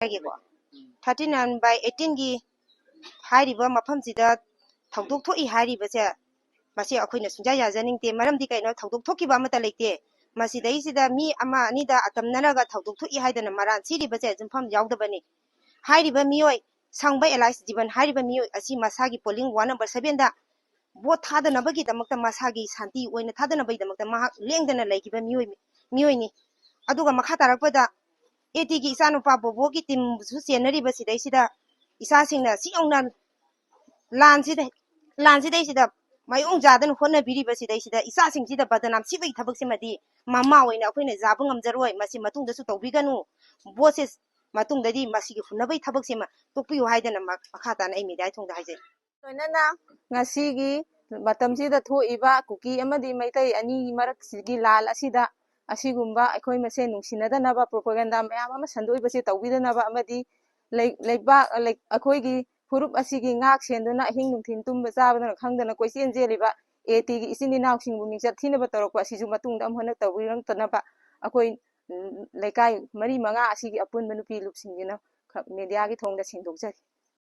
39/18 की हाइरिबा मफमसिदा थौदोक थोई हाइरिबसे मसी अखोइना सुंजा याजनिंगते मरमदि कैनो थौदोक थोकिबा अमता लेते मसिदैसिदा मी अमा अनिदा अतमनरगा थौदोक थोई हाइदना मरान सिरिबसे जुमफम यावदबनी हाइरिबा मियोय सांबा एलाइस जीवन हाइरिबा मियोय असि मसागी पोलिंग 1 नंबर 7 दा भोट थादनबगी दमकता मसागी शांति ओइना थादनबगी दमकता महक लेंगदना लैकिबा मियोयनी अदुगा मखा तारकपदा एटी की इसानुपा बोबोगी टीम सु चेनरिबसिदैसिदा इसासिंगना सियौना लानसिदैसिदा मायोंग जादन होनबिरिबसिदैसिदा इसासिंगसिदा बदनाम सिबई थबकसिमदि ममा ओइना अखोइना जाबा ngamjaroi मसि मतुंगदसु तौबिगनु बोसे मतुंगदि मसिगी हुनबई थबकसिमा तोकपियु हाइदना मखा ताना ए media थोंदा हाइजे लोइनना ngasiगी matamsida thoiba kuki amadi maitai ani maraksigi lal asida asigumba akhoi mase nungsinadana propaganda mayam ama sandoi basi tawbidanaba amadi leiba akhoi furup asigi ngak senduna hing nungthin tumba chabadana khangdana koisen jeliba eti gi isini naksingbu mingchat thinaba torokpa asiju matungda amhana tawirang tanaba akhoi leikai mari manga asigi apun manupi lupsingjina media gi thongda singdokjari